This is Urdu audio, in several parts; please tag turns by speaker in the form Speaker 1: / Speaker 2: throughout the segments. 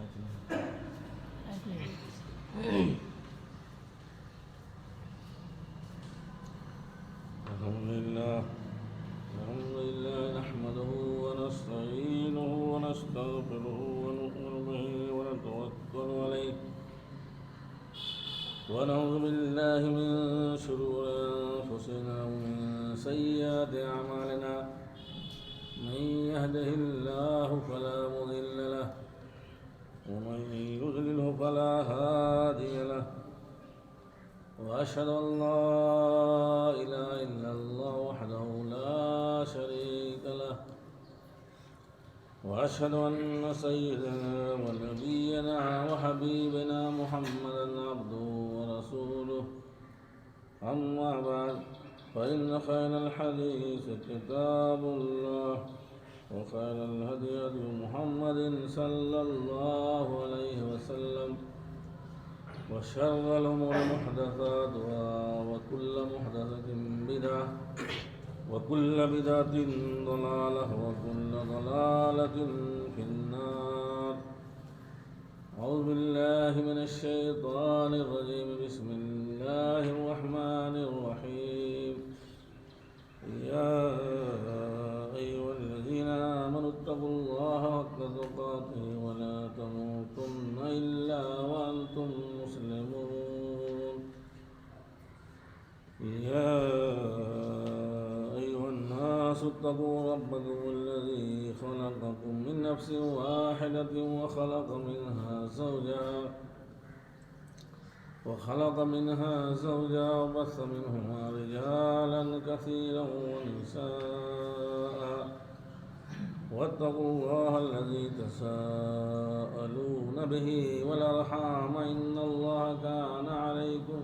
Speaker 1: الحمد لله نحمده ونستعينه ونستغفره ونؤمن به ونتوكل عليه ونعوذ بالله من شرور أنفسنا ومن سيئات أعمالنا من يهده الله فلا مضل له ومن يضلله فلا هادي له وأشهد أن لا إله إلا الله وحده لا شريك له وأشهد أن سيدنا ونبينا وحبيبنا محمدا عبده ورسوله أما بعد فإن خير الحديث كتاب الله وخير الهدي هدي محمد صلى الله عليه وسلم وشر الأمور محدثاتها وكل محدثة بدعة وكل بدعة ضلالة وكل ضلالة في النار. أعوذ بالله من الشيطان الرجيم. بسم الله الرحمن الرحيم. يا أيها الذين آمنوا اتقوا الله حق تقاته ولا تموتن إلا وأنتم مسلمون. يا أيها الناس اتقوا ربكم الذي خلقكم من نفس واحدة وخلق منها زوجها وبث منهما رجالا كثيرا ونساء واتقوا الله الذي تساءلون به والأرحام إن الله كان عليكم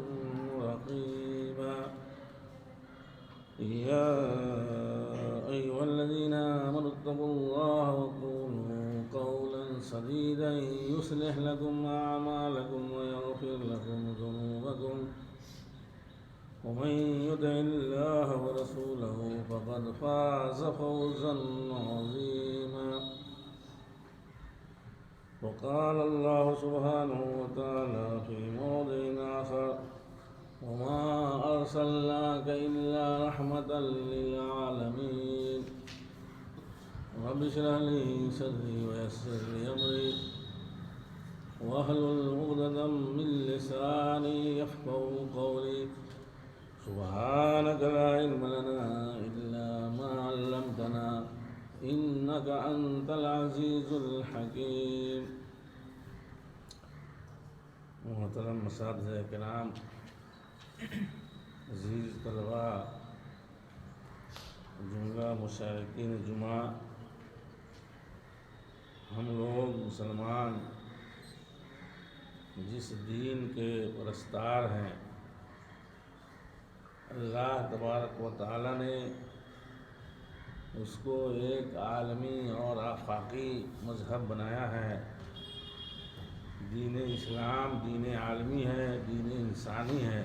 Speaker 1: رقيبا. يا أيها الذين آمنوا اتقوا الله وقولوا قولا سديدا يصلح لكم أعمالكم ويغفر لكم ذنوبكم ومن يطع الله ورسوله فقد فاز فوزا عظيما. وقال الله سبحانه وتعالى في موضع آخر وما أرسلناك إلا رحمة للعالمين. رب اشرح لي صدري ويسر لي أمري واحلل عقدة من لساني يفقهوا قولي. سبحانك لا علم لنا إلا ما علمتنا إنك أنت العزيز الحكيم. محترم اساتذہ کرام، عزیز طلباء، جملہ مشارکین جمعہ، ہم لوگ مسلمان جس دین کے پرستار ہیں، اللہ تبارک و تعالی نے اس کو ایک عالمی اور آفاقی مذہب بنایا ہے. دین اسلام دین عالمی ہے، دین انسانی ہے.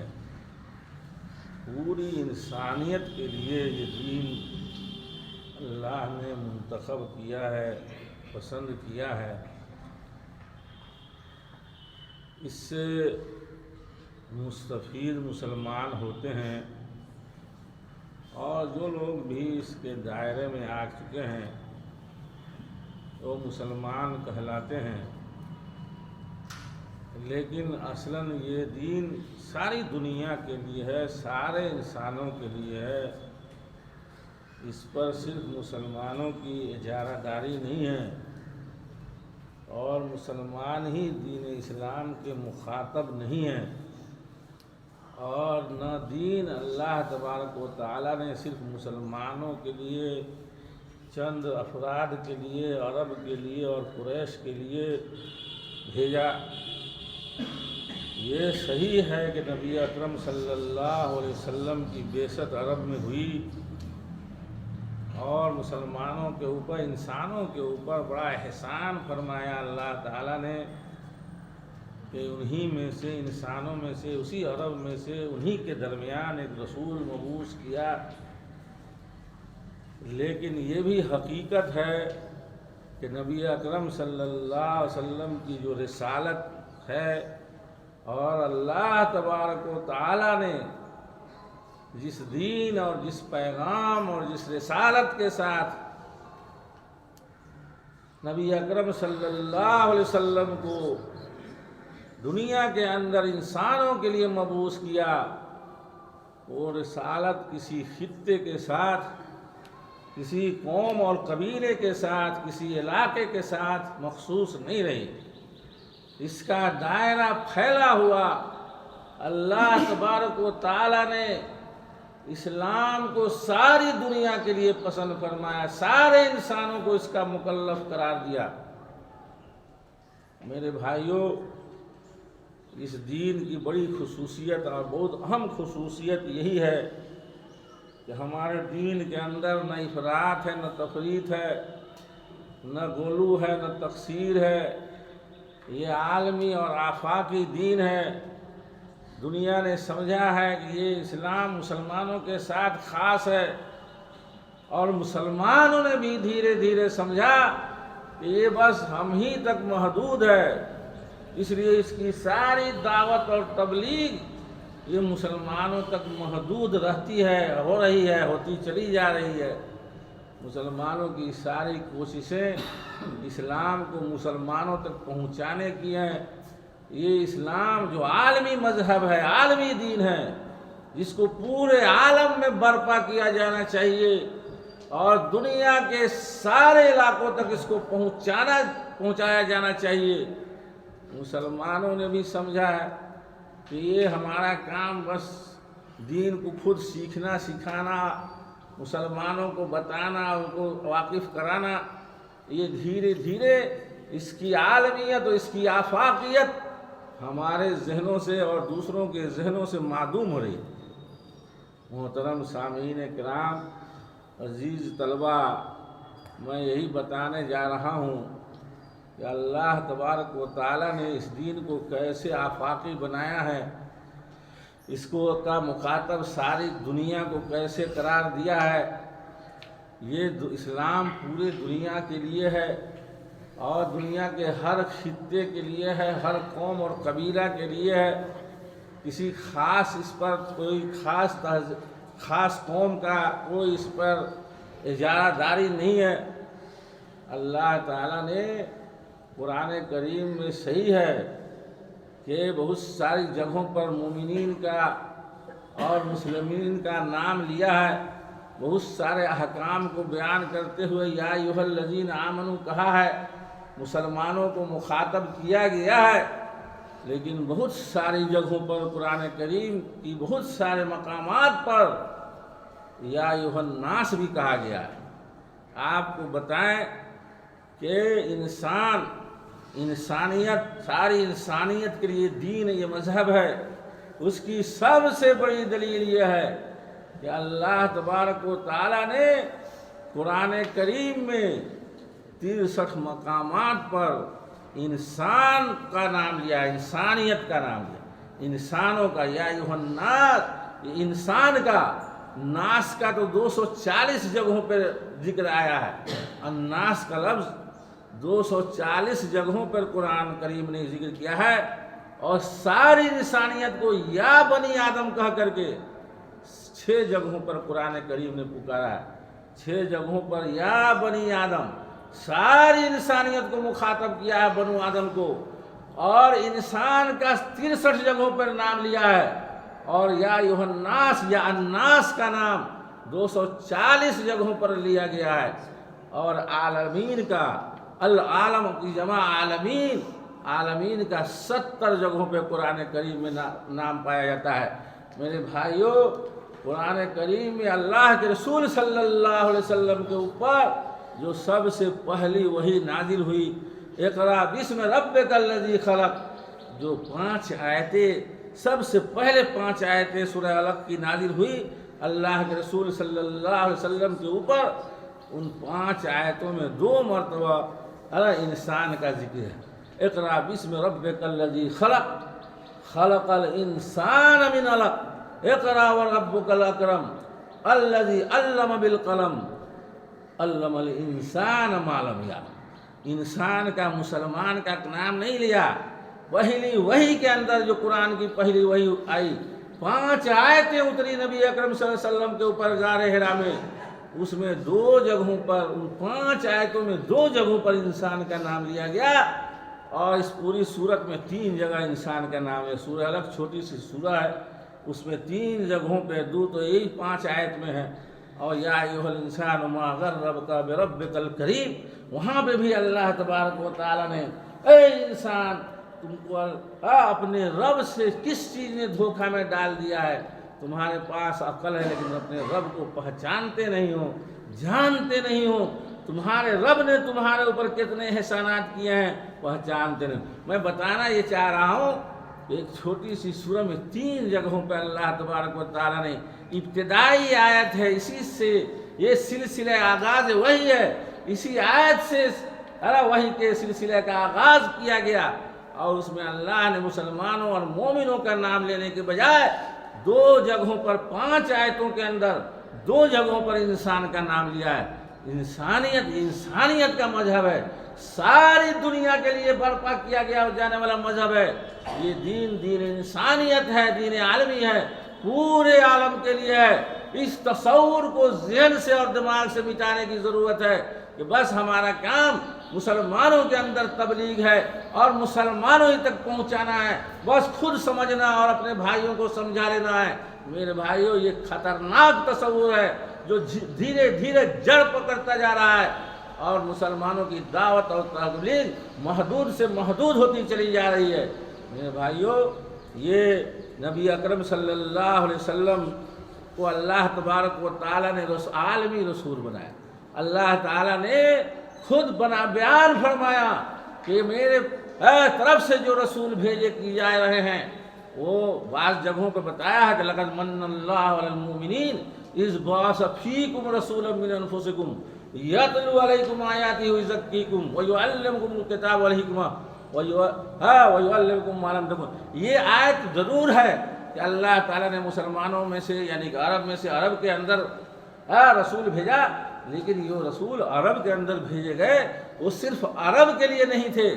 Speaker 1: پوری انسانیت کے لیے یہ دین اللہ نے منتخب کیا ہے، پسند کیا ہے. اس سے مستفید مسلمان ہوتے ہیں، اور جو لوگ بھی اس کے دائرے میں آ چکے ہیں وہ مسلمان کہلاتے ہیں. لیکن اصلاً یہ دین ساری دنیا کے لیے ہے، سارے انسانوں کے لیے ہے. اس پر صرف مسلمانوں کی اجارہ داری نہیں ہے، اور مسلمان ہی دین اسلام کے مخاطب نہیں ہیں. اور نہ دین اللہ تبارک و تعالیٰ نے صرف مسلمانوں کے لیے، چند افراد کے لیے، عرب کے لیے اور قریش کے لیے بھیجا. یہ صحیح ہے کہ نبی اکرم صلی اللہ علیہ وسلم کی بعثت عرب میں ہوئی، اور مسلمانوں کے اوپر، انسانوں کے اوپر بڑا احسان فرمایا اللہ تعالیٰ نے کہ انہی میں سے، انسانوں میں سے، اسی عرب میں سے انہی کے درمیان ایک رسول مبعوث کیا. لیکن یہ بھی حقیقت ہے کہ نبی اکرم صلی اللہ علیہ وسلم کی جو رسالت ہے اور اللہ تبارک و تعالیٰ نے جس دین اور جس پیغام اور جس رسالت کے ساتھ نبی اکرم صلی اللہ علیہ وسلم کو دنیا کے اندر انسانوں کے لیے مبعوث کیا، وہ رسالت کسی خطے کے ساتھ، کسی قوم اور قبیلے کے ساتھ، کسی علاقے کے ساتھ مخصوص نہیں رہی۔ اس کا دائرہ پھیلا ہوا، اللہ تبارک و تعالیٰ نے اسلام کو ساری دنیا کے لیے پسند فرمایا، سارے انسانوں کو اس کا مکلف قرار دیا۔ میرے بھائیوں، اس دین کی بڑی خصوصیت اور بہت اہم خصوصیت یہی ہے کہ ہمارے دین کے اندر نہ افراط ہے، نہ تفریط ہے، نہ غلو ہے، نہ تقصیر ہے۔ یہ عالمی اور آفاقی دین ہے۔ دنیا نے سمجھا ہے کہ یہ اسلام مسلمانوں کے ساتھ خاص ہے، اور مسلمانوں نے بھی دھیرے دھیرے سمجھا کہ یہ بس ہم ہی تک محدود ہے، اس لیے اس کی ساری دعوت اور تبلیغ یہ مسلمانوں تک محدود رہتی ہے، ہو رہی ہے، ہوتی چلی جا رہی ہے۔ مسلمانوں کی ساری کوششیں اسلام کو مسلمانوں تک پہنچانے کی ہیں۔ یہ اسلام جو عالمی مذہب ہے، عالمی دین ہے، جس کو پورے عالم میں برپا کیا جانا چاہیے اور دنیا کے سارے علاقوں تک اس کو پہنچایا جانا چاہیے۔ مسلمانوں نے بھی سمجھا ہے کہ یہ ہمارا کام بس دین کو خود سیکھنا سکھانا، مسلمانوں کو بتانا، ان کو واقف کرانا، یہ دھیرے دھیرے اس کی عالمیت اور اس کی آفاقیت ہمارے ذہنوں سے اور دوسروں کے ذہنوں سے معدوم ہو رہی ہے۔ محترم سامعین کرام، عزیز طلبہ، میں یہی بتانے جا رہا ہوں کہ اللہ تبارک و تعالیٰ نے اس دین کو کیسے آفاقی بنایا ہے، اس کو کا مخاطب ساری دنیا کو کیسے قرار دیا ہے۔ یہ اسلام پورے دنیا کے لیے ہے اور دنیا کے ہر خطے کے لیے ہے، ہر قوم اور قبیلہ کے لیے ہے۔ کسی خاص اس پر کوئی خاص قوم کا کوئی اس پر اجارہ داری نہیں ہے۔ اللہ تعالیٰ نے قرآن کریم میں صحیح ہے کہ بہت ساری جگہوں پر مومنین کا اور مسلمین کا نام لیا ہے، بہت سارے احکام کو بیان کرتے ہوئے یا ایھا الذین آمنوا کہا ہے، مسلمانوں کو مخاطب کیا گیا ہے، لیکن بہت ساری جگہوں پر قرآن کریم کی بہت سارے مقامات پر یا ایھا الناس بھی کہا گیا ہے۔ آپ کو بتائیں کہ انسانیت، ساری انسانیت کے لیے دین یہ مذہب ہے، اس کی سب سے بڑی دلیل یہ ہے کہ اللہ تبارک و تعالیٰ نے قرآن کریم میں 63 مقامات پر انسان کا نام لیا، انسانیت کا نام لیا، انسانوں کا، یا ایھا الناس، انسان کا، ناس کا تو 240 جگہوں پر ذکر آیا ہے۔ الناس کا لفظ 240 جگہوں پر قرآن کریم نے ذکر کیا ہے، اور ساری انسانیت کو یا بنی آدم کہہ کر کے 6 جگہوں پر قرآن کریم نے پکارا ہے۔ 6 جگہوں پر یا بنی آدم، ساری انسانیت کو مخاطب کیا ہے، بنو آدم کو، اور انسان کا 63 جگہوں پر نام لیا ہے، اور یا ایھا الناس، یا الناس کا نام 240 جگہوں پر لیا گیا ہے، اور عالمین کا، العالم کی جمع عالمین، عالمین کا 70 جگہوں پہ قرآن کریم میں نام پایا جاتا ہے۔ میرے بھائیوں، قرآن کریم میں اللہ کے رسول صلی اللہ علیہ وسلم کے اوپر جو سب سے پہلی وحی نازل ہوئی، اقرأ باسم ربک الذی خلق، جو 5 آیتیں، سب سے پہلے 5 آیتیں سورہ علق کی نازل ہوئی اللہ کے رسول صلی اللہ علیہ وسلم کے اوپر، ان 5 آیتوں میں 2 مرتبہ انسان کا ذکر ہے۔ اقرأ باسم ربک الذی خلق، خلق الانسان من علق، اقرأ وربک الاکرم الذی علم بالقلم علم الانسان ما لم یعلم۔ انسان کا مسلمان کا نام نہیں لیا. پہلی وحی کے اندر جو قرآن کی پہلی وحی آئی 5 آیتیں اتری نبی اکرم صلی اللہ علیہ وسلم کے اوپر غار حرا میں، اس میں 2 جگہوں پر، ان 5 آیتوں میں 2 جگہوں پر انسان کا نام لیا گیا، اور اس پوری سورت میں 3 جگہ انسان کا نام ہے. سورہ الگ چھوٹی سی سورہ ہے، اس میں 3 جگہوں پہ 2 تو یہی 5 آیت میں ہے. اور یا ایھا الانسان ما غرک بربک الکریم، وہاں پہ بھی اللہ تبارک و تعالیٰ نے اے انسان تم کو اپنے رب سے کس چیز نے دھوکہ میں ڈال دیا ہے؟ تمہارے پاس عقل ہے لیکن اپنے رب کو پہچانتے نہیں ہو، جانتے نہیں ہو. تمہارے رب نے تمہارے اوپر کتنے احسانات کیے ہیں پہچانتے نہیں. میں بتانا یہ چاہ رہا ہوں، ایک چھوٹی سی سورہ میں 3 جگہوں پہ اللہ تبارک و تعالیٰ نے، ابتدائی آیت ہے، اسی سے یہ سلسلہ آغاز وحی ہے، اسی آیت سے وحی کے سلسلے کا آغاز کیا گیا، اور اس میں اللہ نے مسلمانوں اور مومنوں کا نام لینے کے بجائے 2 جگہوں پر 5 آیتوں کے اندر 2 جگہوں پر انسان کا نام لیا ہے. انسانیت کا مذہب ہے، ساری دنیا کے لیے برپا کیا گیا جانے والا مذہب ہے. یہ دین انسانیت ہے، دین عالمی ہے، پورے عالم کے لیے ہے. اس تصور کو ذہن سے اور دماغ سے مٹانے کی ضرورت ہے کہ بس ہمارا کام مسلمانوں کے اندر تبلیغ ہے اور مسلمانوں ہی تک پہنچانا ہے، بس خود سمجھنا اور اپنے بھائیوں کو سمجھا لینا ہے. میرے بھائیوں، یہ خطرناک تصور ہے جو دھیرے دھیرے جڑ پکڑتا جا رہا ہے، اور مسلمانوں کی دعوت اور تبلیغ محدود سے محدود ہوتی چلی جا رہی ہے. میرے بھائیوں، یہ نبی اکرم صلی اللہ علیہ وسلم کو اللہ تبارک و تعالیٰ نے عالمی رسول بنایا. اللہ تعالیٰ نے خود بیان فرمایا کہ میرے طرف سے جو رسول بھیجے کی جا رہے ہیں، وہ بعض جگہوں پہ بتایا ہے کہ لقد من اللہ علی المؤمنین اذ بعث فیکم رسولا من انفسکم یتلو علیکم آیاتہ ویزکیکم ویعلمکم الکتاب والحکمہ ویعلمکم ما لم تکونوا. یہ آیت ضرور ہے کہ اللہ تعالیٰ نے مسلمانوں میں سے، یعنی کہ عرب میں سے، عرب کے اندر رسول بھیجا، لیکن یہ رسول عرب کے اندر بھیجے گئے وہ صرف عرب کے لیے نہیں تھے،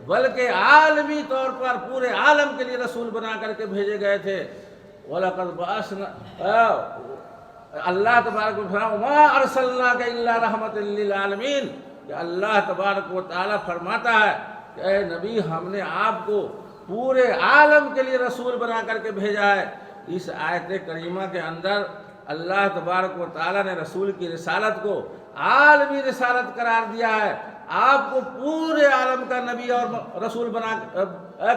Speaker 1: بلکہ عالمی طور پر پورے عالم کے لیے رسول بنا کر کے بھیجے گئے تھے. وَلَقَدْ بَعَثْنَا، اللہ تبارک و تعالیٰ وَمَا أَرْسَلْنَاكَ إِلَّا رَحْمَةً لِّلْعَالَمِينَ، کہ اللہ تبارک و تعالیٰ فرماتا ہے کہ اے نبی، ہم نے آپ کو پورے عالم کے لیے رسول بنا کر کے بھیجا ہے. اس آیت کریمہ کے اندر اللہ تبارک و تعالیٰ نے رسول کی رسالت کو عالمی رسالت قرار دیا ہے. آپ کو پورے عالم کا نبی اور رسول بنا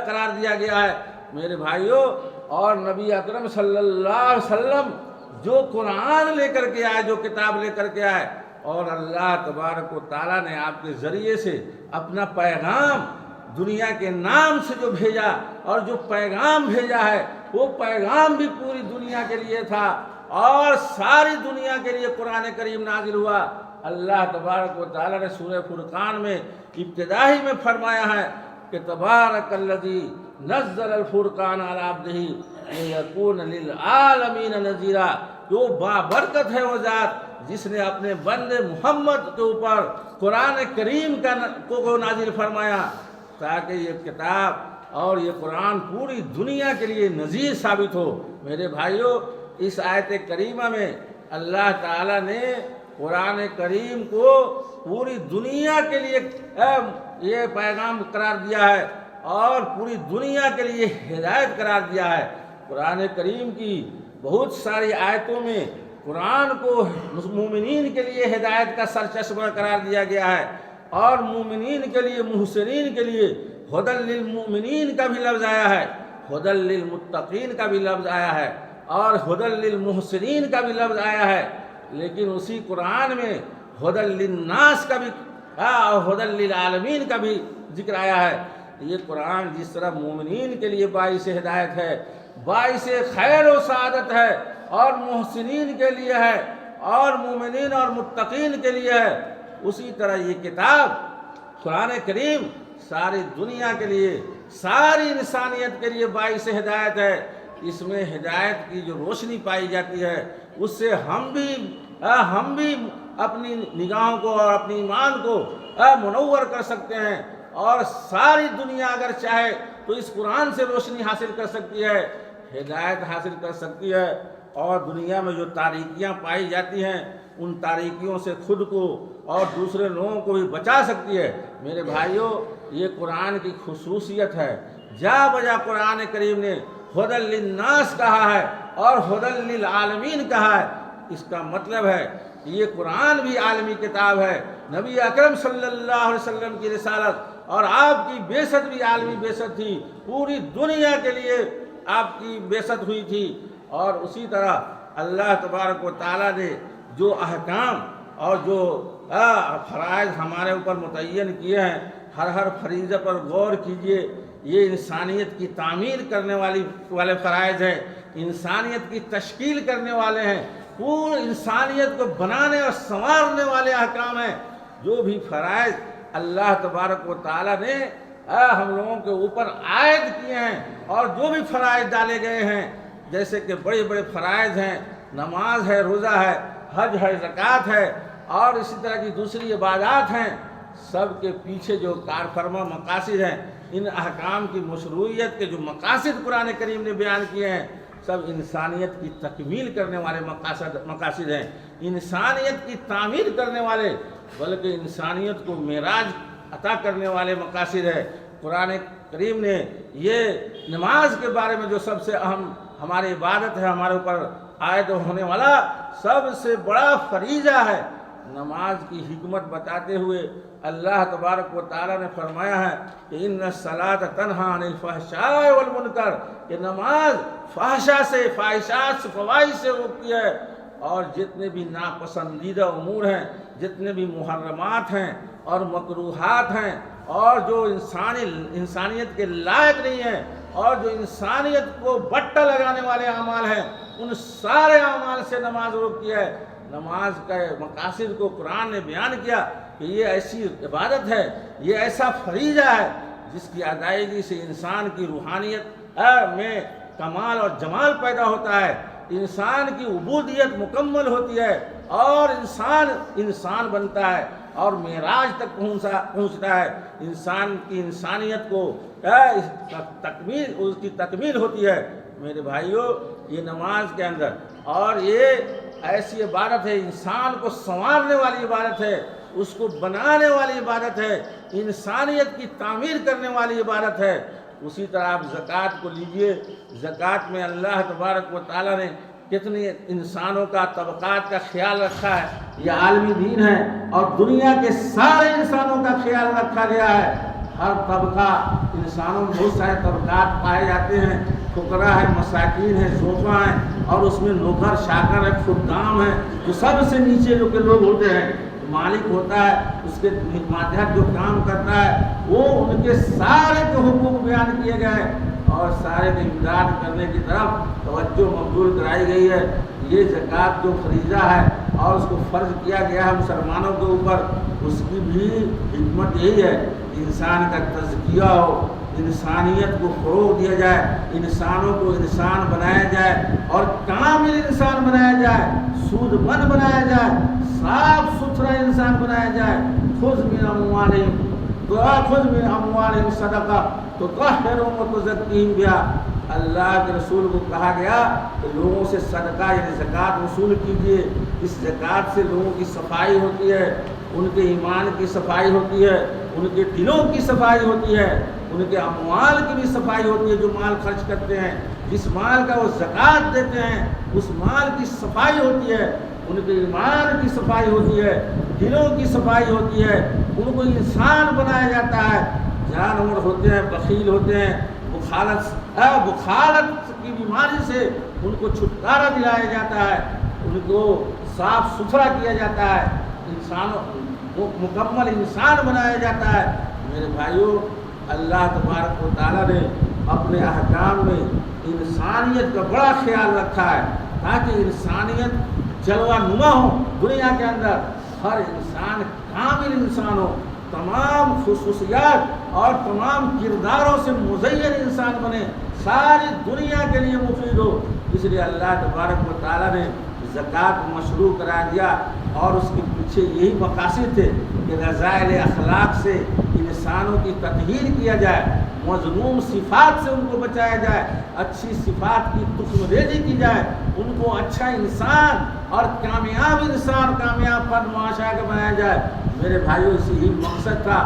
Speaker 1: قرار دیا گیا ہے. میرے بھائیوں، اور نبی اکرم صلی اللہ علیہ وسلم جو قرآن لے کر کے آئے، جو کتاب لے کر کے آئے، اور اللہ تبارک و تعالیٰ نے آپ کے ذریعے سے اپنا پیغام دنیا کے نام سے جو بھیجا، اور جو پیغام بھیجا ہے وہ پیغام بھی پوری دنیا کے لیے تھا، اور ساری دنیا کے لیے قرآن کریم نازل ہوا. اللہ تبارک و تعالیٰ نے سورہ فرقان میں ابتدائی میں فرمایا ہے کہ تبارک الذی نزل الفرقان علی عبدہ لیکون للعالمین نذیرا. جو بابرکت ہے وہ ذات جس نے اپنے بندے محمد کے اوپر قرآن کریم کو نازل فرمایا تاکہ یہ کتاب اور یہ قرآن پوری دنیا کے لیے نذیر ثابت ہو. میرے بھائیوں، اس آیت کریمہ میں اللہ تعالیٰ نے قرآن کریم کو پوری دنیا کے لیے یہ پیغام قرار دیا ہے اور پوری دنیا کے لیے ہدایت قرار دیا ہے. قرآن کریم کی بہت ساری آیتوں میں قرآن کو مومنین کے لیے ہدایت کا سرچشمہ قرار دیا گیا ہے، اور مومنین کے لیے، محسنین کے لیے ہدی للمؤمنین کا بھی لفظ آیا ہے، ہدی للمتقین کا بھی لفظ آیا ہے، اور ہدی للمحسنین کا بھی لفظ آیا ہے. لیکن اسی قرآن میں ہدی للناس کا بھی اور ہدی للعالمین کا بھی ذکر آیا ہے. یہ قرآن جس طرح مومنین کے لیے باعث ہدایت ہے، باعث خیر و سعادت ہے، اور محسنین کے لیے ہے، اور مومنین اور متقین کے لیے ہے، اسی طرح یہ کتاب قرآن کریم ساری دنیا کے لیے، ساری انسانیت کے لیے باعث ہدایت ہے. اس میں ہدایت کی جو روشنی پائی جاتی ہے اس سے ہم بھی اپنی نگاہوں کو اور اپنی ایمان کو منور کر سکتے ہیں، اور ساری دنیا اگر چاہے تو اس قرآن سے روشنی حاصل کر سکتی ہے، ہدایت حاصل کر سکتی ہے، اور دنیا میں جو تاریکیاں پائی جاتی ہیں ان تاریکیوں سے خود کو اور دوسرے لوگوں کو بھی بچا سکتی ہے۔ میرے بھائیوں، یہ قرآن کی خصوصیت ہے۔ جا بجا قرآن کریم نے ہدی للناس کہا ہے اور ہدی للعالمین کہا ہے۔ اس کا مطلب ہے کہ یہ قرآن بھی عالمی کتاب ہے، نبی اکرم صلی اللہ علیہ وسلم کی رسالت اور آپ کی بعثت بھی عالمی بعثت تھی، پوری دنیا کے لیے آپ کی بعثت ہوئی تھی۔ اور اسی طرح اللہ تبارک و تعالیٰ نے جو احکام اور جو فرائض ہمارے اوپر متعین کیے ہیں، ہر فریضے پر غور کیجئے، یہ انسانیت کی تعمیر کرنے والے فرائض ہیں، انسانیت کی تشکیل کرنے والے ہیں، پوری انسانیت کو بنانے اور سنوارنے والے احکام ہیں۔ جو بھی فرائض اللہ تبارک و تعالیٰ نے ہم لوگوں کے اوپر عائد کیے ہیں، اور جو بھی فرائض ڈالے گئے ہیں، جیسے کہ بڑے بڑے فرائض ہیں، نماز ہے، روزہ ہے، حج ہے، زکوٰۃ ہے، اور اسی طرح کی دوسری عبادات ہیں، سب کے پیچھے جو کارفرما مقاصد ہیں، ان احکام کی مشروعیت کے جو مقاصد قرآن کریم نے بیان کیے ہیں، سب انسانیت کی تکمیل کرنے والے مقاصد ہیں، انسانیت کی تعمیر کرنے والے، بلکہ انسانیت کو معراج عطا کرنے والے مقاصد ہے۔ قرآن کریم نے یہ نماز کے بارے میں جو سب سے اہم ہماری عبادت ہے، ہمارے اوپر عائد ہونے والا سب سے بڑا فریضہ ہے، نماز کی حکمت بتاتے ہوئے اللہ تبارک و تعالیٰ نے فرمایا ہے کہ ان الصلاۃ تنہی عن الفحشاء والمنکر، کہ نماز فحشا سے، فاحشات سے، فواحش سے روکتی ہے، اور جتنے بھی ناپسندیدہ امور ہیں، جتنے بھی محرمات ہیں اور مکروہات ہیں، اور جو انسانیت کے لائق نہیں ہیں، اور جو انسانیت کو بٹا لگانے والے اعمال ہیں، ان سارے اعمال سے نماز روکتی ہے۔ نماز کے مقاصد کو قرآن نے بیان کیا کہ یہ ایسی عبادت ہے، یہ ایسا فریضہ ہے جس کی ادائیگی سے انسان کی روحانیت میں کمال اور جمال پیدا ہوتا ہے، انسان کی عبودیت مکمل ہوتی ہے، اور انسان بنتا ہے اور معراج تک پہنچتا ہے، انسان کی انسانیت کو اس کی تکمیل ہوتی ہے۔ میرے بھائیوں، یہ نماز کے اندر، اور یہ ایسی عبادت ہے، انسان کو سنوارنے والی عبادت ہے، اس کو بنانے والی عبادت ہے، انسانیت کی تعمیر کرنے والی عبادت ہے۔ اسی طرح آپ زکوٰۃ کو لیجئے، زکوٰۃ میں اللہ تبارک و تعالیٰ نے کتنی انسانوں کا، طبقات کا خیال رکھا ہے۔ یہ عالمی دین ہے، اور دنیا کے سارے انسانوں کا خیال رکھا گیا ہے۔ ہر طبقہ، انسانوں میں بہت سارے طبقات پائے جاتے ہیں، فقراء ہیں، مساکین ہیں، زوفا ہیں، اور اس میں نوکر، شاکر ہے، خدام ہیں، جو سب سے نیچے جو کہ لوگ ہوتے ہیں، مالک ہوتا ہے، اس کے ماتحت جو کام کرتا ہے، وہ ان کے سارے کے حقوق بیان کیے گئے، اور سارے کی امداد کرنے کی طرف توجہ مبذول کرائی گئی ہے۔ یہ زکوٰۃ جو فریضہ ہے اور اس کو فرض کیا گیا ہے مسلمانوں کے اوپر، اس کی بھی حکمت یہی ہے کہ انسان کا تزکیہ ہو، انسانیت کو فروغ دیا جائے، انسانوں کو انسان بنایا جائے، اور کامل انسان بنایا جائے، سود مند بنایا جائے، صاف ستھرا انسان بنایا جائے۔ خذ من اموالہم صدقہ تطہرہم وتزکیہم بہا، اللہ کے رسول کو کہا گیا کہ لوگوں سے صدقہ یعنی زکوٰۃ وصول کیجیے، اس زکوٰۃ سے لوگوں کی صفائی ہوتی ہے، ان کے ایمان کی صفائی ہوتی ہے، ان کے دلوں کی صفائی ہوتی ہے، ان کے اموال کی بھی صفائی ہوتی ہے، جو مال خرچ کرتے ہیں، جس مال کا وہ زکوٰۃ دیتے ہیں، اس مال کی صفائی ہوتی ہے، ان کے ایمان کی صفائی ہوتی ہے، دلوں کی صفائی ہوتی ہے، ان کو انسان بنایا جاتا ہے۔ جانور ہوتے ہیں، بخیل ہوتے ہیں، بخالت کی بیماری سے ان کو چھٹکارا دلایا جاتا ہے، ان کو صاف ستھرا کیا جاتا ہے، انسانوں مکمل انسان بنایا جاتا ہے۔ میرے بھائیوں، اللہ تبارک و تعالیٰ نے اپنے احکام میں انسانیت کا بڑا خیال رکھا ہے، تاکہ انسانیت جلوہ نما ہو دنیا کے اندر، ہر انسان کامل انسان ہو، تمام خصوصیات اور تمام کرداروں سے مزین انسان بنے، ساری دنیا کے لیے مفید ہو۔ اس لیے اللہ تبارک و تعالیٰ نے زکوٰۃ مشروع کرا دیا، اور اس کے پیچھے یہی مقاصد تھے کہ رذائل اخلاق سے انسانوں کی تطہیر کیا جائے، مذموم صفات سے ان کو بچایا جائے، اچھی صفات کی تخم ریزی کی جائے، ان کو اچھا انسان اور کامیاب انسان، کامیاب فرد معاشرہ کا بنایا جائے۔ میرے بھائیوں، اسی ہی مقصد تھا،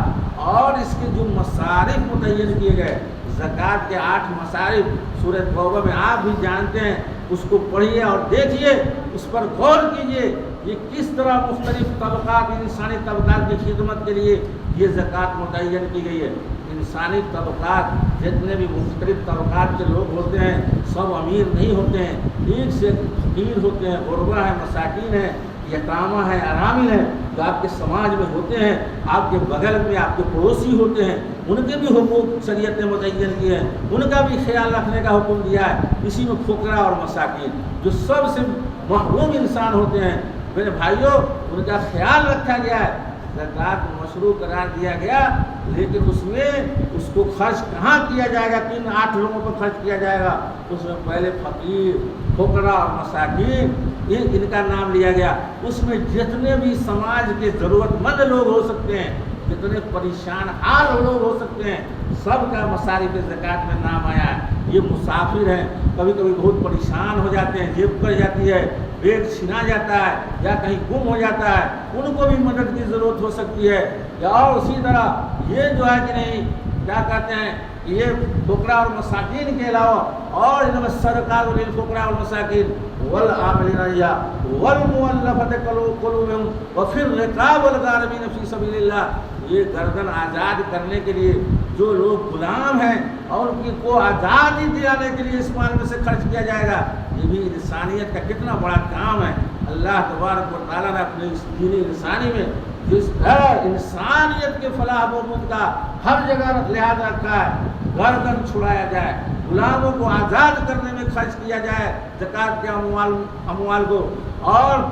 Speaker 1: اور اس کے جو مصارف متعین کیے گئے، زکوٰۃ کے 8 مصارف سورہ توبہ میں آپ بھی جانتے ہیں، اس کو پڑھیے اور دیکھیے، اس پر غور کیجیے، یہ کس طرح مختلف طبقات، انسانی طبقات کی خدمت کے لیے یہ زکوٰۃ متعین کی گئی ہے۔ انسانی طبقات، جتنے بھی مختلف طبقات کے لوگ ہوتے ہیں، سب امیر نہیں ہوتے ہیں، ایک سے فقیر ہوتے ہیں، غربا ہے، مساکین ہیں، یتامہ ہیں، ارامل ہیں، جو آپ کے سماج میں ہوتے ہیں، آپ کے بغل میں آپ کے پڑوسی ہوتے ہیں، ان کے بھی حقوق شریعت نے متعین کیے ہیں، ان کا بھی خیال رکھنے کا حکم دیا ہے۔ اسی میں فقراء اور مساکین جو سب سے محروم انسان ہوتے ہیں، میرے بھائیوں، ان کا خیال رکھا گیا ہے۔ زکوٰۃ مشروع قرار دیا گیا، لیکن اس میں اس کو خرچ کہاں کیا جائے گا، کن 8 لوگوں پر خرچ کیا جائے گا؟ اس میں پہلے فقیر، فقراء اور مساکین، ان کا نام لیا گیا۔ اس میں جتنے بھی سماج کے ضرورت مند لوگ ہو سکتے ہیں، جتنے پریشان حال لوگ ہو سکتے ہیں، سب کا مصارف زکوٰۃ میں نام آیا ہے۔ یہ مسافر ہیں، کبھی کبھی بہت پریشان ہو جاتے ہیں، جیب کٹ جاتی ہے، بیگ چھینا جاتا ہے یا کہیں گم ہو جاتا ہے، ان کو بھی مدد کی ضرورت ہو سکتی ہے۔ اور اسی طرح یہ جو ہے کہ نہیں، کیا کہتے ہیں، یہ فقراء اور مساکین کے علاوہ اور انما الصدقات للفقراء والمساکین والعاملین علیہا والمؤلفۃ قلوبہم وفی الرقاب والغارمین فی سبیل اللہ۔ یہ گردن آزاد کرنے کے لیے جو لوگ غلام ہیں اور ان کو آزادی دلانے کے لیے اس مال میں سے خرچ کیا جائے گا، یہ بھی انسانیت کا کتنا بڑا کام ہے۔ اللہ تبارک و تعالیٰ نے اپنے اس دین انسانی میں جس انسانیت کے فلاح بہبود کا ہر جگہ لحاظ رکھا ہے، گردن چھڑایا جائے، غلاموں کو آزاد کرنے میں خرچ کیا جائے زکوٰۃ کے اموال کو، اور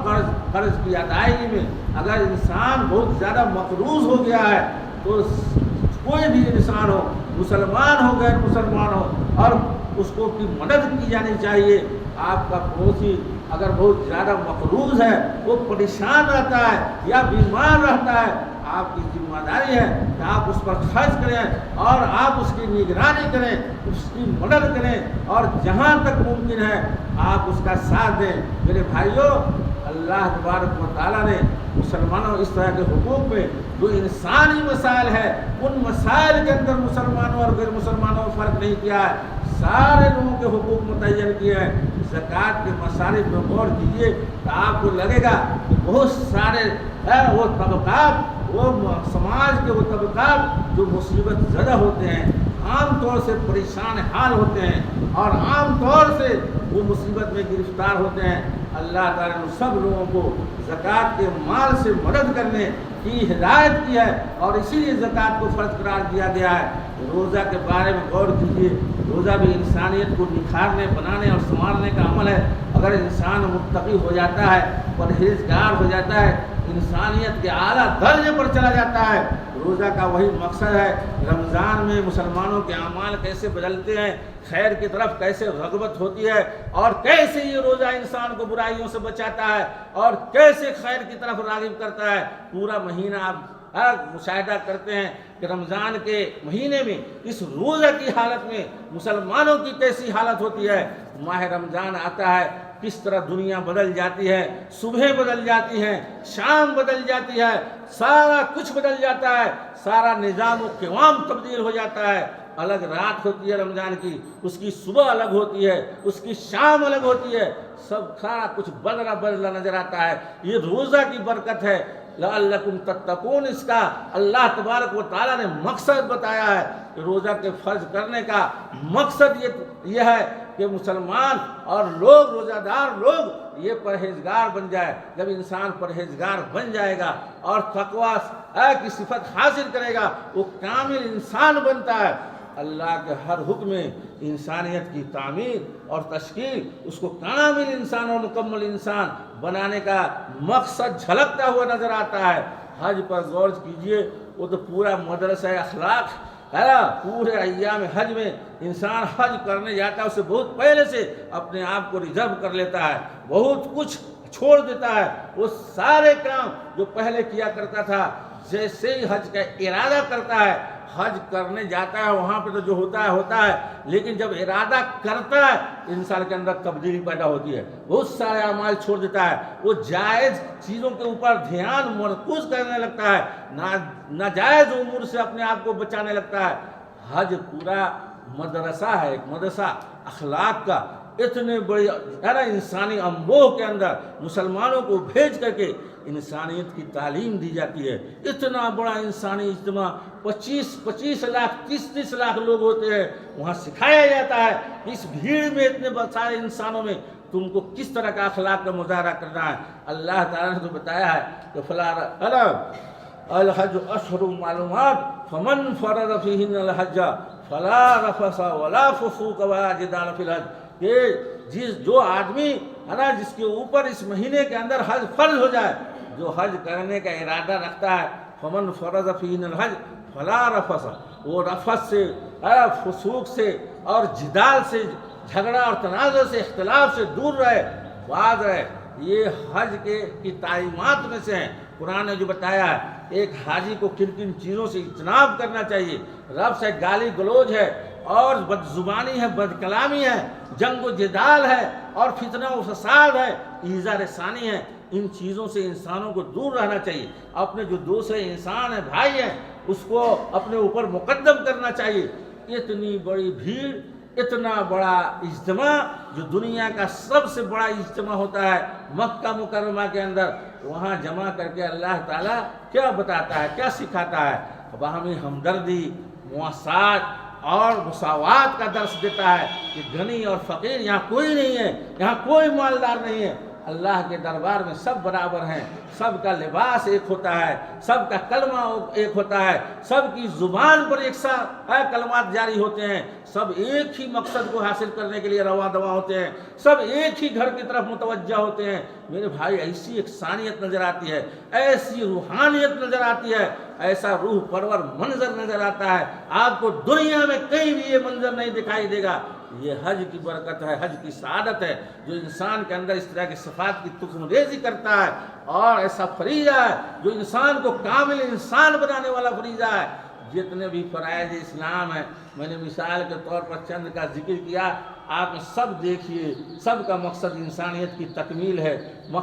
Speaker 1: قرض کی ادائیگی میں اگر انسان بہت زیادہ مقروض ہو گیا ہے تو کوئی بھی انسان ہو، مسلمان ہو غیر مسلمان ہو، اور اس کو کی مدد کی جانی چاہیے۔ آپ کا پڑوسی اگر بہت زیادہ مقروض ہے، وہ پریشان رہتا ہے یا بیمار رہتا ہے، آپ کی ذمہ داری ہے کہ آپ اس پر خرچ کریں اور آپ اس کی نگرانی کریں، اس کی مدد کریں، اور جہاں تک ممکن ہے آپ اس کا ساتھ دیں۔ میرے بھائیوں، اللہ تبارک و تعالیٰ نے مسلمانوں اس طرح کے حقوق میں جو انسانی مسائل ہے، ان مسائل کے اندر مسلمانوں اور غیر مسلمانوں میں فرق نہیں کیا ہے، سارے لوگوں کے حقوق متعین کیے ہیں۔ زکوٰۃ کے مصارف میں غور کیجیے تو آپ کو لگے گا کہ بہت سارے وہ طبقات، وہ سماج کے وہ طبقات جو مصیبت زدہ ہوتے ہیں، عام طور سے پریشان حال ہوتے ہیں اور عام طور سے وہ مصیبت میں گرفتار ہوتے ہیں، اللہ تعالیٰ نے سب لوگوں کو زکوٰۃ کے مال سے مدد کرنے کی ہدایت کی ہے، اور اسی لیے زکوٰۃ کو فرض قرار دیا گیا ہے۔ روزہ کے بارے میں غور کیجیے، روزہ بھی انسانیت کو نکھارنے، بنانے اور سنوارنے کا عمل ہے۔ اگر انسان متقی ہو جاتا ہے، پرہیزگار ہو جاتا ہے، انسانیت کے اعلیٰ درجے پر چلا جاتا ہے۔ روزہ کا وہی مقصد ہے۔ رمضان میں مسلمانوں کے اعمال کیسے بدلتے ہیں، خیر کی طرف کیسے رغبت ہوتی ہے، اور کیسے یہ روزہ انسان کو برائیوں سے بچاتا ہے اور کیسے خیر کی طرف راغب کرتا ہے۔ پورا مہینہ آپ مشاہدہ کرتے ہیں کہ رمضان کے مہینے میں اس روزہ کی حالت میں مسلمانوں کی کیسی حالت ہوتی ہے۔ ماہ رمضان آتا ہے، کس طرح دنیا بدل جاتی ہے، صبح بدل جاتی ہے، شام بدل جاتی ہے، سارا کچھ بدل جاتا ہے، سارا نظام و قوام تبدیل ہو جاتا ہے۔ الگ رات ہوتی ہے رمضان کی، اس کی صبح الگ ہوتی ہے، اس کی شام الگ ہوتی ہے، سب سارا کچھ بدلا بدلا نظر آتا ہے۔ یہ روزہ کی برکت ہے۔ لعلکم تتقون، اس کا اللہ تبارک و تعالیٰ نے مقصد بتایا ہے کہ روزہ کے فرض کرنے کا مقصد یہ ہے کہ مسلمان اور لوگ، روزہ دار لوگ، یہ پرہیزگار بن جائے۔ جب انسان پرہیزگار بن جائے گا اور تقویٰ کی صفت حاصل کرے گا، وہ کامل انسان بنتا ہے۔ اللہ کے ہر حکم میں انسانیت کی تعمیر اور تشکیل، اس کو کامل انسان اور مکمل انسان بنانے کا مقصد جھلکتا ہوا نظر آتا ہے۔ حج پر غور کیجئے، وہ تو پورا مدرسہ اخلاق ہے نا۔ پورے ایام حج میں انسان حج کرنے جاتا ہے، اسے بہت پہلے سے اپنے آپ کو ریزرو کر لیتا ہے، بہت کچھ چھوڑ دیتا ہے، وہ سارے کام جو پہلے کیا کرتا تھا جیسے ہی حج کا ارادہ کرتا ہے، حج کرنے جاتا ہے وہاں پہ تو جو ہوتا ہے، لیکن جب ارادہ کرتا ہے انسان کے اندر تبدیلی پیدا ہوتی ہے، بہت سارے اعمال چھوڑ دیتا ہے، وہ جائز چیزوں کے اوپر دھیان مرکوز کرنے لگتا ہے، ناجائز امور سے اپنے آپ کو بچانے لگتا ہے۔ حج پورا مدرسہ ہے، ایک مدرسہ اخلاق کا، اتنے بڑی انسانی انبوہ کے اندر مسلمانوں کو بھیج کر کے انسانیت کی تعلیم دی جاتی ہے۔ اتنا بڑا انسانی اجتماع، 25 لاکھ 30 لاکھ لوگ ہوتے ہیں، وہاں سکھایا جاتا ہے اس بھیڑ میں اتنے سارے انسانوں میں تم کو کس طرح کا اخلاق کا مظاہرہ کرنا ہے۔ اللہ تعالیٰ نے تو بتایا ہے کہ الحج اشہر معلومات فمن فرض فیہن الحج فلا رفث ولا فسوق ولا جدال فی الحج، کہ جو آدمی ہے نا جس کے اوپر اس مہینے کے اندر حج فرض ہو جائے، جو حج کرنے کا ارادہ رکھتا ہے، فمن فرض فیہن الحج فلا رفث، وہ رفث سے، فسوق سے اور جدال سے، جھگڑا اور تنازع سے، اختلاف سے دور رہے، باز رہے۔ یہ حج کی تعلیمات میں سے ہیں۔ قرآن نے جو بتایا ہے ایک حاجی کو کن کن چیزوں سے اجتناب کرنا چاہیے، رب سے گالی گلوچ ہے اور بد زبانی ہے، بد کلامی ہے، جنگ و جدال ہے اور فتنہ و فساد ہے، ایذا رسانی ہے، ان چیزوں سے انسانوں کو دور رہنا چاہیے۔ اپنے جو دوسرے انسان ہیں، بھائی ہیں، اس کو اپنے اوپر مقدم کرنا چاہیے۔ اتنی بڑی بھیڑ، اتنا بڑا اجتماع، جو دنیا کا سب سے بڑا اجتماع ہوتا ہے مکہ مکرمہ کے اندر، وہاں جمع کر کے اللہ تعالیٰ کیا بتاتا ہے، کیا سکھاتا ہے؟ باہمی ہمدردی، مواسات اور مساوات کا درس دیتا ہے کہ غنی اور فقیر یہاں کوئی نہیں ہے، یہاں کوئی مالدار نہیں ہے، اللہ کے دربار میں سب برابر ہیں، سب کا لباس ایک ہوتا ہے، سب کا کلمہ ایک ہوتا ہے، سب کی زبان پر ایک سا کلمات جاری ہوتے ہیں، سب ایک ہی مقصد کو حاصل کرنے کے لیے رواں دواں ہوتے ہیں، سب ایک ہی گھر کی طرف متوجہ ہوتے ہیں۔ میرے بھائی، ایسی یکسانیت نظر آتی ہے، ایسی روحانیت نظر آتی ہے، ایسا روح پرور منظر نظر آتا ہے، آپ کو دنیا میں کہیں بھی یہ منظر نہیں دکھائی دے گا۔ یہ حج کی برکت ہے، حج کی سعادت ہے، جو انسان کے اندر اس طرح کی صفات کی تخم ریزی کرتا ہے، اور ایسا فریضہ ہے جو انسان کو کامل انسان بنانے والا فریضہ ہے۔ جتنے بھی فرائض اسلام ہیں، میں نے مثال کے طور پر چند کا ذکر کیا، آپ سب دیکھیے، سب کا مقصد انسانیت کی تکمیل ہے،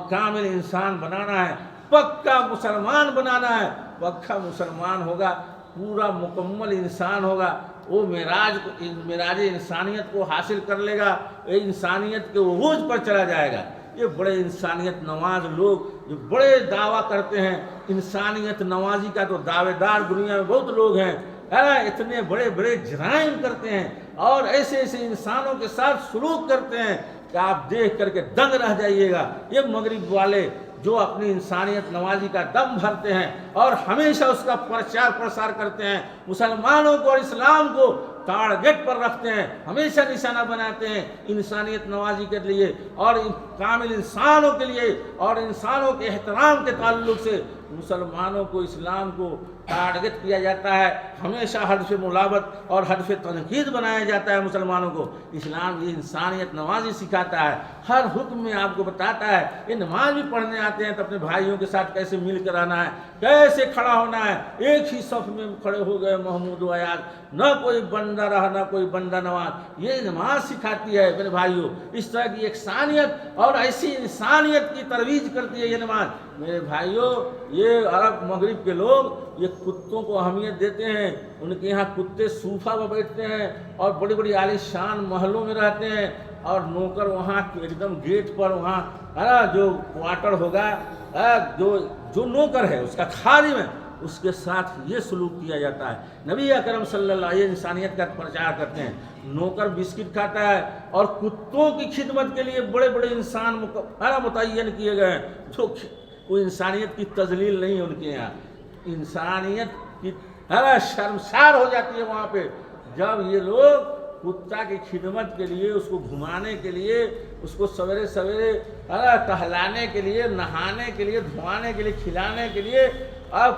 Speaker 1: کامل انسان بنانا ہے، پکا مسلمان بنانا ہے۔ پکا مسلمان ہوگا، پورا مکمل انسان ہوگا، وہ معراج انسانیت کو حاصل کر لے گا، انسانیت کے عروج پر چلا جائے گا۔ یہ بڑے انسانیت نواز لوگ جو بڑے دعویٰ کرتے ہیں، انسانیت نوازی کا تو دعوے دار دنیا میں بہت لوگ ہیں، اتنے بڑے بڑے جرائم کرتے ہیں اور ایسے ایسے انسانوں کے ساتھ سلوک کرتے ہیں کہ آپ دیکھ کر کے دنگ رہ جائیے گا۔ یہ مغرب والے جو اپنی انسانیت نوازی کا دم بھرتے ہیں اور ہمیشہ اس کا پرچار پرسار کرتے ہیں، مسلمانوں کو اور اسلام کو ٹارگٹ پر رکھتے ہیں، ہمیشہ نشانہ بناتے ہیں انسانیت نوازی کے لیے اور کامل انسانوں کے لیے، اور انسانوں کے احترام کے تعلق سے مسلمانوں کو، اسلام کو ٹارگٹ کیا جاتا ہے، ہمیشہ ہدف ملابت اور ہدف تنقید بنایا جاتا ہے مسلمانوں کو۔ اسلام یہ انسانیت نوازی سکھاتا ہے، ہر حکم میں آپ کو بتاتا ہے، یہ نماز بھی پڑھنے آتے ہیں تو اپنے بھائیوں کے ساتھ کیسے مل کر آنا ہے، کیسے کھڑا ہونا ہے، ایک ہی صف میں کھڑے ہو گئے محمود و ایاز، نہ کوئی بندہ رہا نہ کوئی بندہ نواز۔ یہ نماز سکھاتی ہے میرے بھائیوں، اس طرح کی یکسانیت اور ایسی انسانیت کی ترویج کرتی ہے یہ نماز۔ میرے بھائیوں، یہ عرب مغرب کے لوگ یہ کتوں کو اہمیت دیتے ہیں، ان کے یہاں کتے صوفہ پر بیٹھتے ہیں اور بڑی بڑی عالی شان محلوں میں رہتے ہیں، اور نوکر وہاں ایک دم گیٹ پر وہاں جو کوارٹر ہوگا، جو نوکر ہے اس کا خادم ہے، اس کے ساتھ یہ سلوک کیا جاتا ہے۔ نبی اکرم صلی اللہ علیہ وسلم انسانیت کا پرچار کرتے ہیں۔ نوکر بسکٹ کھاتا ہے اور کتوں کی خدمت کے لیے بڑے بڑے انسان متعین کیے گئے ہیں، جو کوئی انسانیت کی تذلیل نہیں ہے ان کے یہاں۔ انسانیت کی شرمسار ہو جاتی ہے وہاں پہ جب یہ لوگ کتا کی خدمت کے لیے، اس کو گھمانے کے لیے، اس کو سویرے سویرے ٹہلانے کے لیے، نہانے کے لیے، دھوانے کے لیے، کھلانے کے لیے، اب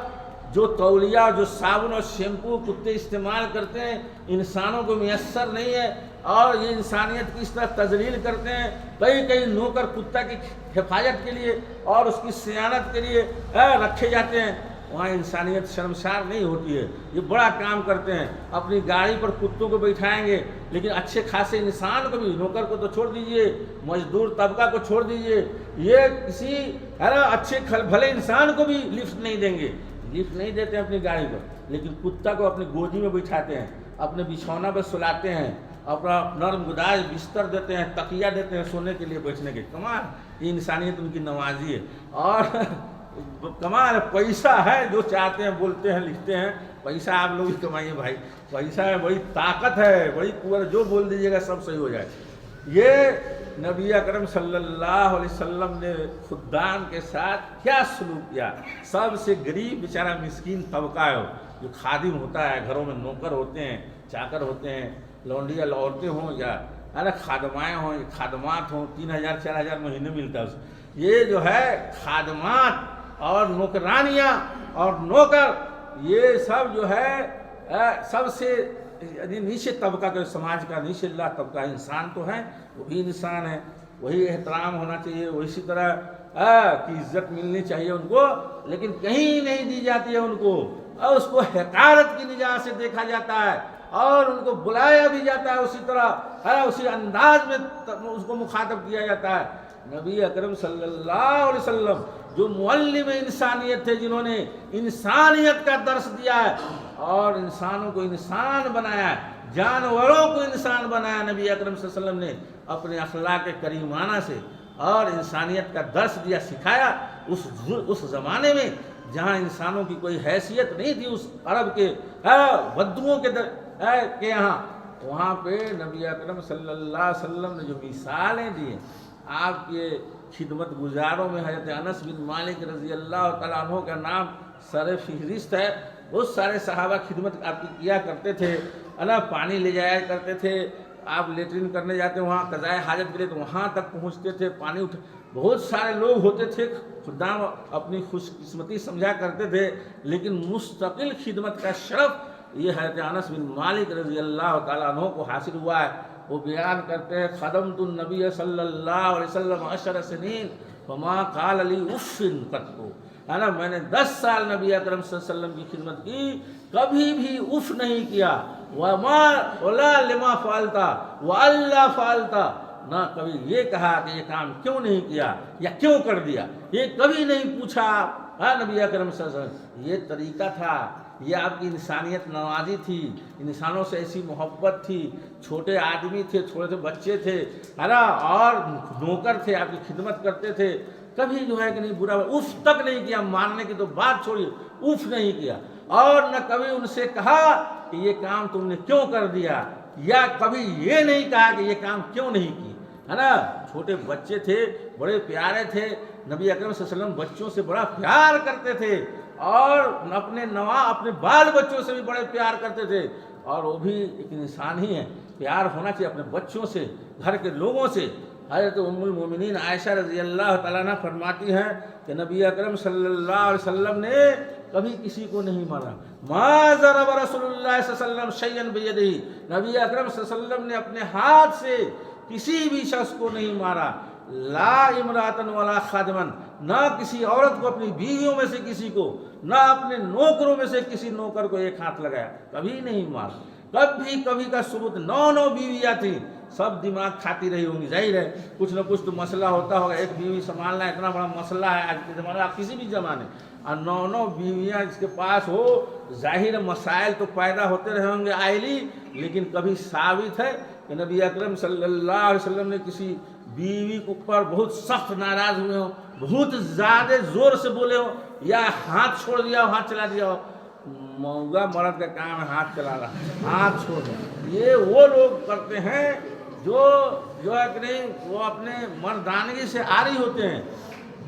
Speaker 1: جو تولیہ، جو صابن اور شیمپو کتے استعمال کرتے ہیں انسانوں کو میسر نہیں ہے، اور یہ انسانیت کی اس طرح تذلیل کرتے ہیں۔ کئی نوکر کتا کی حفاظت کے لیے اور اس کی صیانت کے لیے رکھے جاتے ہیں۔ وہاں انسانیت شرمسار نہیں ہوتی ہے. یہ بڑا کام کرتے ہیں, اپنی گاڑی پر کتوں کو بٹھائیں گے, لیکن اچھے خاصے انسان کو بھی, نوکر کو تو چھوڑ دیجئے, مزدور طبقہ کو چھوڑ دیجئے, یہ کسی اچھے بھلے انسان کو بھی لفٹ نہیں دیں گے, لفٹ نہیں دیتے ہیں اپنی گاڑی پر, لیکن کتا کو اپنی گودی میں بٹھاتے ہیں, اپنے بچھونا پر سلاتے ہیں, اپنا نرم گداز بستر دیتے ہیں, تکیہ دیتے ہیں سونے کے لیے, بیٹھنے کے. کمال, یہ انسانیت ان کی نوازی ہے. اور کمال, پیسہ ہے, جو چاہتے ہیں بولتے ہیں, لکھتے ہیں. پیسہ آپ لوگ ہی کمائیے بھائی, پیسہ ہے, بڑی طاقت ہے, بڑی قوت, جو بول دیجیے گا سب صحیح ہو جائے. یہ نبی اکرم صلی اللہ علیہ وسلم نے خدام کے ساتھ کیا سلوک کیا. سب سے غریب بیچارہ مسکین طبقہ ہے جو خادم ہوتا ہے, گھروں میں نوکر ہوتے ہیں, چاکر ہوتے ہیں, لونڈیا عورتیں ہوں یا خادمائیں ہوں, خادمات ہوں, 3000 4000 مہینے ملتا ہے. یہ جو ہے خادمات اور نوکرانیاں اور نوکر, یہ سب جو ہے سب سے نیچے طبقہ کا, سماج کا نیچے اللہ طبقہ. انسان تو ہے, وہ بھی انسان ہے, وہی احترام ہونا چاہیے, اسی طرح کی عزت ملنی چاہیے ان کو, لیکن کہیں نہیں دی جاتی ہے ان کو, اور اس کو حقارت کی نگاہ سے دیکھا جاتا ہے, اور ان کو بلایا بھی جاتا ہے اسی طرح, اسی انداز میں اس کو مخاطب کیا جاتا ہے. نبی اکرم صلی اللہ علیہ وسلم جو معلم انسانیت تھے, جنہوں نے انسانیت کا درس دیا ہے اور انسانوں کو انسان بنایا ہے, جانوروں کو انسان بنایا, نبی اکرم صلی اللہ علیہ وسلم نے اپنے اخلاق کریمانہ سے اور انسانیت کا درس دیا, سکھایا. اس زمانے میں جہاں انسانوں کی کوئی حیثیت نہیں تھی, اس عرب کے بدوؤں کے یہاں, وہاں پہ نبی اکرم صلی اللہ علیہ وسلم نے جو مثالیں دی ہیں, آپ کے خدمت گزاروں میں حضرت انس بن مالک رضی اللہ تعالیٰ عنہ کا نام سر فہرست ہے. بہت سارے صحابہ خدمت آپ کی کیا کرتے تھے, پانی لے جایا کرتے تھے, آپ لیٹرین کرنے جاتے وہاں قضائے حاجت کے لیے تو وہاں تک پہنچتے تھے, پانی بہت سارے لوگ ہوتے تھے, خدام اپنی خوش قسمتی سمجھا کرتے تھے, لیکن مستقل خدمت کا شرف یہ حضرت انس بن مالک رضی اللہ تعالیٰ عنہ کو حاصل ہوا ہے. وہ بیان کرتے ہیں, خدمت النبی صلی اللہ علیہ وسلم 10 سنین فما قال لی اف قط, میں نے 10 سال نبی اکرم صلی اللہ علیہ وسلم کی خدمت کی, کبھی بھی اف نہیں کیا. وما ولا لما فعلتا والا فعلتا, نہ کبھی یہ کہا کہ یہ کام کیوں نہیں کیا یا کیوں کر دیا, یہ کبھی نہیں پوچھا. نبی اکرم صلی اللہ علیہ وسلم, یہ طریقہ تھا, یہ آپ کی انسانیت نوازی تھی, انسانوں سے ایسی محبت تھی, چھوٹے آدمی تھے, چھوٹے سے بچے تھے, اور نوکر تھے, آپ کی خدمت کرتے تھے, کبھی جو ہے کہ نہیں برا اف تک نہیں کیا, ماننے کی تو بات چھوڑیے, اف نہیں کیا. اور نہ کبھی ان سے کہا کہ یہ کام تم نے کیوں کر دیا, یا کبھی یہ نہیں کہا کہ یہ کام کیوں نہیں کی, ہے نا. چھوٹے بچے تھے, بڑے پیارے تھے, نبی اکرم صلی اللہ علیہ وسلم بچوں سے بڑا پیار کرتے تھے, اور اپنے اپنے بال بچوں سے بھی بڑے پیار کرتے تھے, اور وہ بھی ایک انسان ہی ہے, پیار ہونا چاہیے اپنے بچوں سے, گھر کے لوگوں سے. حضرت ام المومنین عائشہ رضی اللہ تعالیٰ عنہ فرماتی ہیں کہ نبی اکرم صلی اللہ علیہ وسلم نے کبھی کسی کو نہیں مارا. ما ضرب رسول اللہ صلی اللہ علیہ وسلم شیئا بیدہ, نبی اکرم صلی اللہ علیہ وسلم نے اپنے ہاتھ سے کسی بھی شخص کو نہیں مارا. لا امراتن ولا خادمن, نہ کسی عورت کو اپنی بیویوں میں سے کسی کو, نہ اپنے نوکروں میں سے کسی نوکر کو ایک ہاتھ لگایا, کبھی نہیں مارا. کبھی کا ثبوت, 9 بیویاں تھیں, سب دماغ کھاتی رہی ہوں گی, ظاہر ہے کچھ نہ کچھ تو مسئلہ ہوتا ہوگا, ایک بیوی سنبھالنا اتنا بڑا مسئلہ ہے آج کے زمانے, کسی بھی زمانے, اور 9 بیویاں جس کے پاس ہو, ظاہر مسائل تو پیدا ہوتے رہے ہوں گے آئلی, لیکن کبھی ثابت ہے کہ نبی اکرم صلی اللہ علیہ وسلم نے کسی بیوی کے اوپر بہت سخت ناراض ہوئے ہوں, بہت زیادہ زور سے بولے ہو, یا ہاتھ چھوڑ دیا ہو, ہاتھ چلا دیا ہو. موگا مرد کا کام ہے ہاتھ چلا رہا, ہاتھ چھوڑ دیا. یہ وہ لوگ کرتے ہیں جو ہے کہ نہیں, وہ اپنے مردانگی سے عاری ہوتے ہیں.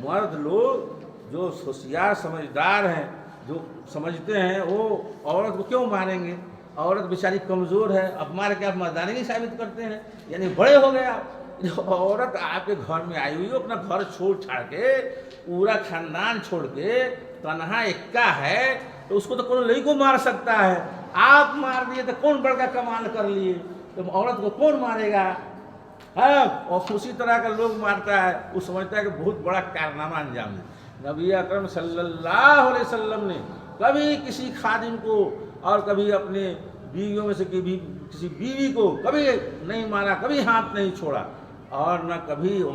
Speaker 1: مرد لوگ جو ہوشیار سمجھدار ہیں, جو سمجھتے ہیں, وہ عورت کو کیوں ماریں گے, عورت بیچاری کمزور ہے, اب مار کے آپ مردانگی ثابت کرتے ہیں, یعنی بڑے ہو گئے آپ. عورت آپ کے گھر میں آئی ہوئی ہو, اپنا گھر چھوڑ چھاڑ کے, پورا خاندان چھوڑ کے, تنہا اکا ہے, تو اس کو تو کون لئی کو مار سکتا ہے. آپ مار دیے تو کون بڑا کمال کر لیے, تو عورت کو کون مارے گا. اور اسی طرح کا لوگ مارتا ہے, وہ سمجھتا ہے کہ بہت بڑا کارنامہ انجام ہے. نبی اکرم صلی اللہ علیہ وسلم نے کبھی کسی خادم کو اور کبھی اپنے بیویوں میں سے کسی بیوی کو کبھی نہیں مارا، کبھی ہاتھ نہیں چھوڑا، اور نہ کبھی